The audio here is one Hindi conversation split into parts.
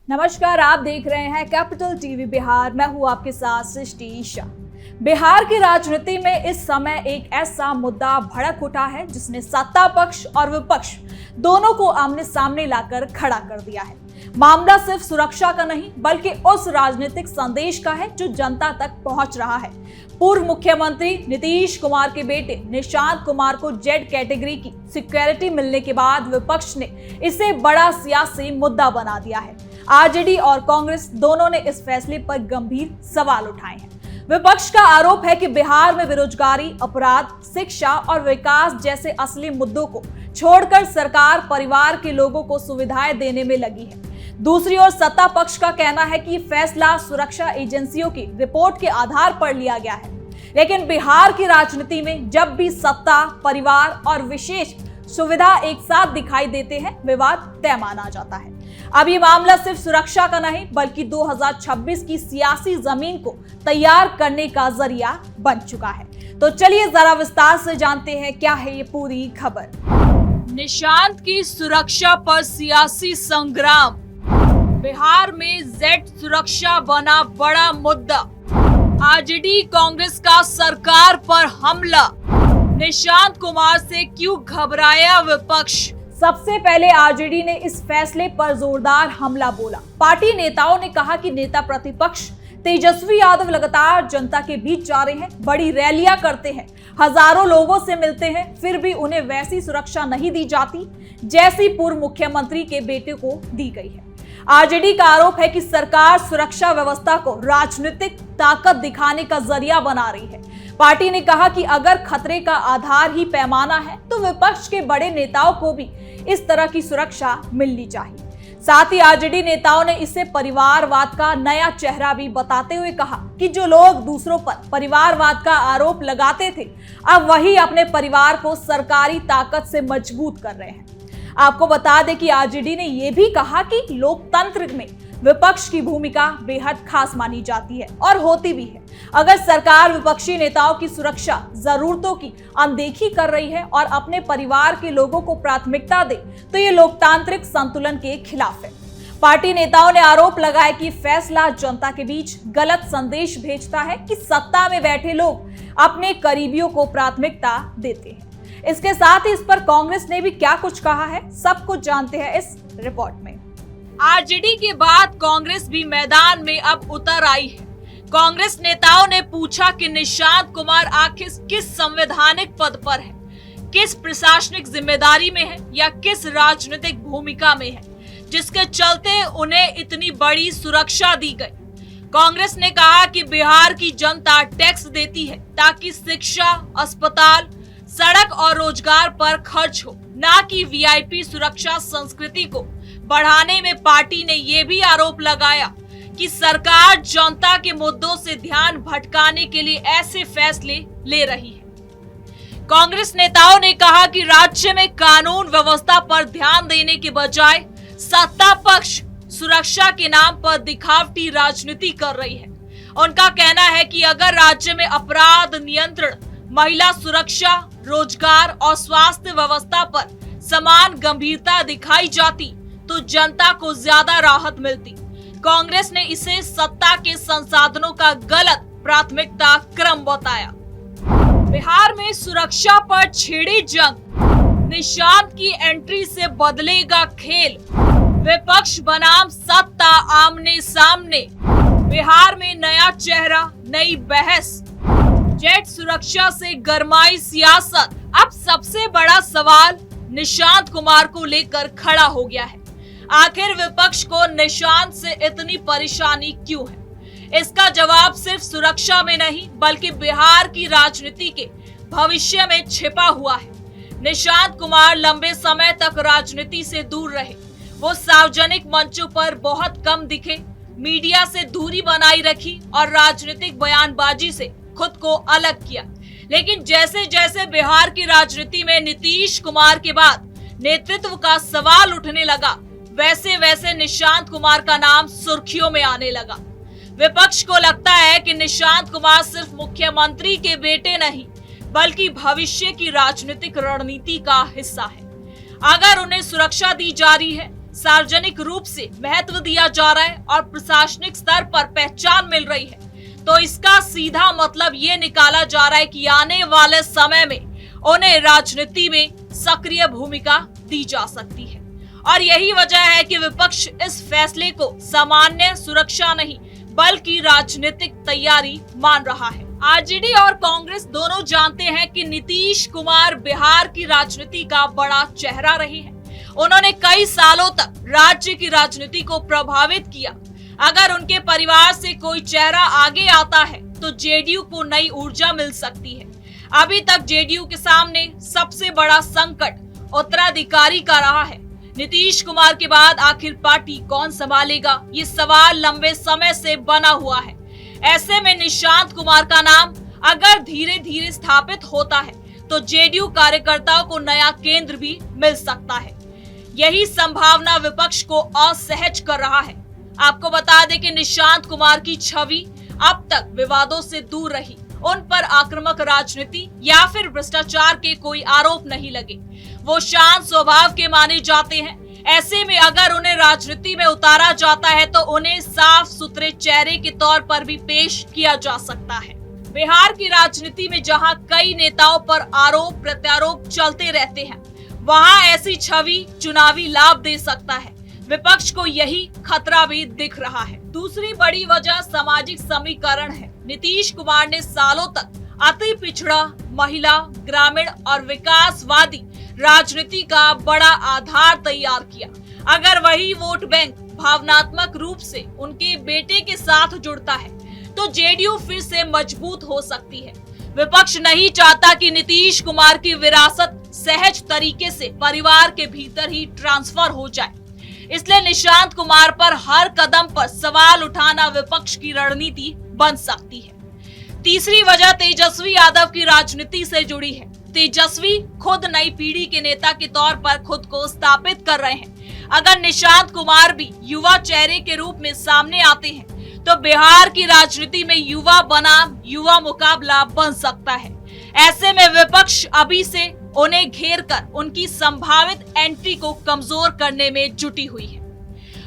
नमस्कार, आप देख रहे हैं कैपिटल टीवी बिहार। मैं हूं आपके साथ सृष्टि शाह। बिहार की राजनीति में इस समय एक ऐसा मुद्दा भड़क उठा है जिसने सत्ता पक्ष और विपक्ष दोनों को आमने सामने लाकर खड़ा कर दिया है। मामला सिर्फ सुरक्षा का नहीं बल्कि उस राजनीतिक संदेश का है जो जनता तक पहुंच रहा है। पूर्व मुख्यमंत्री नीतीश कुमार के बेटे निशांत कुमार को जेड कैटेगरी की सिक्योरिटी मिलने के बाद विपक्ष ने इसे बड़ा सियासी मुद्दा बना दिया है। आरजेडी और कांग्रेस दोनों ने इस फैसले पर गंभीर सवाल उठाए हैं। विपक्ष का आरोप है कि बिहार में बेरोजगारी, अपराध, शिक्षा और विकास जैसे असली मुद्दों को छोड़कर सरकार परिवार के लोगों को सुविधाएं देने में लगी है। दूसरी ओर सत्ता पक्ष का कहना है कि फैसला सुरक्षा एजेंसियों की रिपोर्ट के आधार पर लिया गया है। लेकिन बिहार की राजनीति में जब भी सत्ता, परिवार और विशेष सुविधा एक साथ दिखाई देते हैं, विवाद तय माना जाता है। अब ये मामला सिर्फ सुरक्षा का नहीं बल्कि 2026 की सियासी जमीन को तैयार करने का जरिया बन चुका है। तो चलिए जरा विस्तार से जानते हैं क्या है ये पूरी खबर। निशांत की सुरक्षा पर सियासी संग्राम, बिहार में जेड सुरक्षा बना बड़ा मुद्दा। आरजेडी कांग्रेस का सरकार पर हमला, निशांत कुमार से क्यों घबराया विपक्ष। सबसे पहले आरजेडी ने इस फैसले पर जोरदार हमला बोला। पार्टी नेताओं ने कहा कि नेता प्रतिपक्ष तेजस्वी यादव लगातार जनता के बीच जा रहे हैं, बड़ी रैलियां करते हैं, हजारों लोगों से मिलते हैं, फिर भी उन्हें वैसी सुरक्षा नहीं दी जाती जैसी पूर्व मुख्यमंत्री के बेटे को दी गई है। आरजेडी का आरोप है कि सरकार सुरक्षा व्यवस्था को राजनीतिक ताकत दिखाने का जरिया बना रही है। पार्टी ने कहा कि अगर खतरे का आधार ही पैमाना है तो विपक्ष के बड़े नेताओं को भी इस तरह की सुरक्षा मिलनी चाहिए। साथ ही आरजेडी नेताओं ने इसे परिवारवाद का नया चेहरा भी बताते हुए कहा कि जो लोग दूसरों पर परिवारवाद का आरोप लगाते थे, अब वही अपने परिवार को सरकारी ताकत से मजबूत कर रहे हैं। आपको बता दें कि आरजेडी ने यह भी कहा कि लोकतंत्र में विपक्ष की भूमिका बेहद खास मानी जाती है और होती भी है। अगर सरकार विपक्षी नेताओं की सुरक्षा जरूरतों की अनदेखी कर रही है और अपने परिवार के लोगों को प्राथमिकता दे तो ये लोकतांत्रिक संतुलन के खिलाफ है। पार्टी नेताओं ने आरोप लगाया कि फैसला जनता के बीच गलत संदेश भेजता है कि सत्ता में बैठे लोग अपने करीबियों को प्राथमिकता देते हैं। इसके साथ ही इस पर कांग्रेस ने भी क्या कुछ कहा है, सब कुछ जानते हैं इस रिपोर्ट में। आरजेडी के बाद कांग्रेस भी मैदान में अब उतर आई है। कांग्रेस नेताओं ने पूछा कि निशांत कुमार आखिर किस संवैधानिक पद पर है, किस प्रशासनिक जिम्मेदारी में है या किस राजनीतिक भूमिका में है, जिसके चलते उन्हें इतनी बड़ी सुरक्षा दी गई। कांग्रेस ने कहा कि बिहार की जनता टैक्स देती है ताकि शिक्षा, अस्पताल, सड़क और रोजगार पर खर्च हो, ना कि वीआईपी सुरक्षा संस्कृति को बढ़ाने में। पार्टी ने यह भी आरोप लगाया कि सरकार जनता के मुद्दों से ध्यान भटकाने के लिए ऐसे फैसले ले रही है। कांग्रेस नेताओं ने कहा कि राज्य में कानून व्यवस्था पर ध्यान देने के बजाय सत्ता पक्ष सुरक्षा के नाम पर दिखावटी राजनीति कर रही है। उनका कहना है कि अगर राज्य में अपराध नियंत्रण, महिला सुरक्षा, रोजगार और स्वास्थ्य व्यवस्था पर समान गंभीरता दिखाई जाती तो जनता को ज्यादा राहत मिलती। कांग्रेस ने इसे सत्ता के संसाधनों का गलत प्राथमिकता क्रम बताया। बिहार में सुरक्षा पर छिड़ी जंग, निशांत की एंट्री से बदलेगा खेल, विपक्ष बनाम सत्ता आमने सामने, बिहार में नया चेहरा, नई बहस, जेड सुरक्षा से गरमाई सियासत। अब सबसे बड़ा सवाल निशांत कुमार को लेकर खड़ा हो गया है। आखिर विपक्ष को निशांत से इतनी परेशानी क्यों है? इसका जवाब सिर्फ सुरक्षा में नहीं बल्कि बिहार की राजनीति के भविष्य में छिपा हुआ है। निशांत कुमार लंबे समय तक राजनीति से दूर रहे। वो सार्वजनिक मंचों पर बहुत कम दिखे, मीडिया से दूरी बनाई रखी और राजनीतिक बयानबाजी से खुद को अलग किया। लेकिन जैसे जैसे बिहार की राजनीति में नीतीश कुमार के बाद नेतृत्व का सवाल उठने लगा, वैसे वैसे निशांत कुमार का नाम सुर्खियों में आने लगा। विपक्ष को लगता है कि निशांत कुमार सिर्फ मुख्यमंत्री के बेटे नहीं बल्कि भविष्य की राजनीतिक रणनीति का हिस्सा है। अगर उन्हें सुरक्षा दी जा रही है, सार्वजनिक रूप से महत्व दिया जा रहा है और प्रशासनिक स्तर पर पहचान मिल रही है, तो इसका सीधा मतलब ये निकाला जा रहा है कि आने वाले समय में उन्हें राजनीति में सक्रिय भूमिका दी जा सकती है। और यही वजह है कि विपक्ष इस फैसले को सामान्य सुरक्षा नहीं बल्कि राजनीतिक तैयारी मान रहा है। आरजेडी और कांग्रेस दोनों जानते हैं कि नीतीश कुमार बिहार की राजनीति का बड़ा चेहरा रहे हैं। उन्होंने कई सालों तक राज्य की राजनीति को प्रभावित किया। अगर उनके परिवार से कोई चेहरा आगे आता है तो जेडीयू को नई ऊर्जा मिल सकती है। अभी तक जेडीयू के सामने सबसे बड़ा संकट उत्तराधिकारी का रहा है। नीतीश कुमार के बाद आखिर पार्टी कौन संभालेगा, ये सवाल लंबे समय से बना हुआ है। ऐसे में निशांत कुमार का नाम अगर धीरे धीरे स्थापित होता है तो जेडीयू कार्यकर्ताओं को नया केंद्र भी मिल सकता है। यही संभावना विपक्ष को असहज कर रहा है। आपको बता दें कि निशांत कुमार की छवि अब तक विवादों से दूर रही। उन पर आक्रामक राजनीति या फिर भ्रष्टाचार के कोई आरोप नहीं लगे। वो शांत स्वभाव के माने जाते हैं। ऐसे में अगर उन्हें राजनीति में उतारा जाता है तो उन्हें साफ सुथरे चेहरे के तौर पर भी पेश किया जा सकता है। बिहार की राजनीति में जहां कई नेताओं पर आरोप प्रत्यारोप चलते रहते हैं, वहां ऐसी छवि चुनावी लाभ दे सकता है। विपक्ष को यही खतरा भी दिख रहा है। दूसरी बड़ी वजह सामाजिक समीकरण है। नीतीश कुमार ने सालों तक अति पिछड़ा, महिला, ग्रामीण और विकासवादी राजनीति का बड़ा आधार तैयार किया। अगर वही वोट बैंक भावनात्मक रूप से उनके बेटे के साथ जुड़ता है तो जेडीयू फिर से मजबूत हो सकती है। विपक्ष नहीं चाहता कि नीतीश कुमार की विरासत सहज तरीके से परिवार के भीतर ही ट्रांसफर हो जाए। इसलिए निशांत कुमार पर हर कदम पर सवाल उठाना विपक्ष की रणनीति बन सकती है। तीसरी वजह तेजस्वी यादव की राजनीति से जुड़ी है। तेजस्वी खुद नई पीढ़ी के नेता के तौर पर खुद को स्थापित कर रहे हैं। अगर निशांत कुमार भी युवा चेहरे के रूप में सामने आते हैं तो बिहार की राजनीति में युवा बनाम युवा मुकाबला बन सकता है। ऐसे में विपक्ष अभी से उन्हें घेर कर उनकी संभावित एंट्री को कमजोर करने में जुटी हुई है।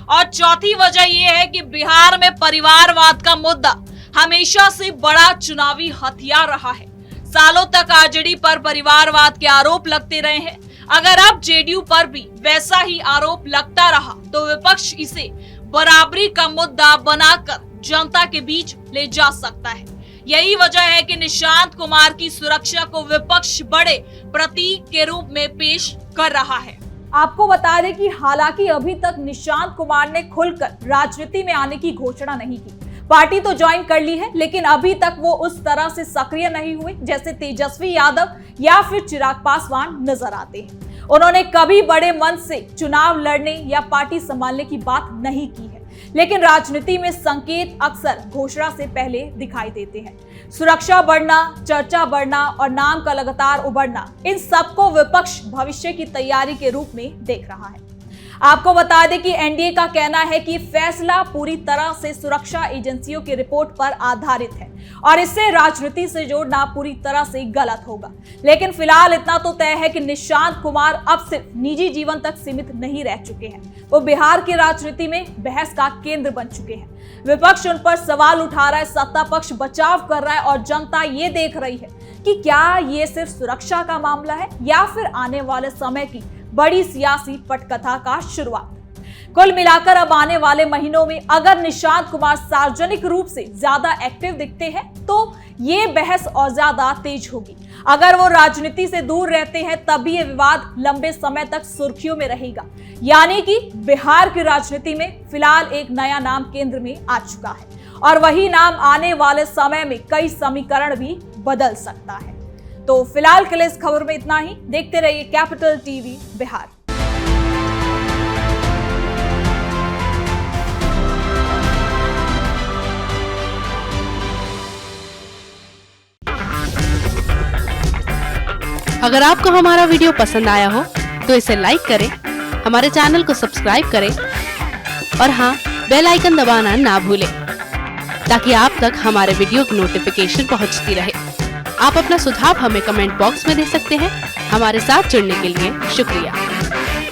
और चौथी वजह यह है कि बिहार में परिवारवाद का मुद्दा हमेशा से बड़ा चुनावी हथियार रहा है। सालों तक आरजेडी पर परिवारवाद के आरोप लगते रहे हैं। अगर अब जेडीयू पर भी वैसा ही आरोप लगता रहा तो विपक्ष इसे बराबरी का मुद्दा बनाकर जनता के बीच ले जा सकता है। यही वजह है कि निशांत कुमार की सुरक्षा को विपक्ष बड़े प्रतीक के रूप में पेश कर रहा है। आपको बता दें कि हालांकि अभी तक निशांत कुमार ने खुलकर राजनीति में आने की घोषणा नहीं की। पार्टी तो ज्वाइन कर ली है, लेकिन अभी तक वो उस तरह से सक्रिय नहीं हुए जैसे तेजस्वी यादव या फिर चिराग पासवान नजर आते हैं। उन्होंने कभी बड़े मन से चुनाव लड़ने या पार्टी संभालने की बात नहीं की है, लेकिन राजनीति में संकेत अक्सर घोषणा से पहले दिखाई देते हैं। सुरक्षा बढ़ना, चर्चा बढ़ना और नाम का लगातार उभरना, इन सबको विपक्ष भविष्य की तैयारी के रूप में देख रहा है। आपको बता दें कि एनडीए का कहना है कि फैसला पूरी तरह से सुरक्षा एजेंसियों की रिपोर्ट पर आधारित है और इसे राजनीति से जोड़ना पूरी तरह से गलत होगा। लेकिन फिलहाल इतना तो तय है कि निशांत कुमार अब सिर्फ निजी जीवन तक सीमित नहीं रह चुके हैं, वो बिहार की राजनीति में बहस का केंद्र बन चुके हैं। विपक्ष उन पर सवाल उठा रहा है, सत्ता पक्ष बचाव कर रहा है और जनता ये देख रही है कि क्या ये सिर्फ सुरक्षा का मामला है या फिर आने वाले समय की बड़ी सियासी पटकथा का शुरुआत। कुल मिलाकर अब आने वाले महीनों में अगर निशांत कुमार सार्वजनिक रूप से ज्यादा एक्टिव दिखते हैं तो ये बहस और ज्यादा तेज होगी। अगर वो राजनीति से दूर रहते हैं तब भी ये विवाद लंबे समय तक सुर्खियों में रहेगा। यानी कि बिहार की राजनीति में फिलहाल एक नया नाम केंद्र में आ चुका है और वही नाम आने वाले समय में कई समीकरण भी बदल सकता है। तो फिलहाल के लिए इस खबर में इतना ही। देखते रहिए कैपिटल टीवी बिहार। अगर आपको हमारा वीडियो पसंद आया हो तो इसे लाइक करें, हमारे चैनल को सब्सक्राइब करें और हाँ, बेल आइकन दबाना ना भूलें ताकि आप तक हमारे वीडियो की नोटिफिकेशन पहुंचती रहे। आप अपना सुझाव हमें कमेंट बॉक्स में दे सकते हैं। हमारे साथ जुड़ने के लिए शुक्रिया।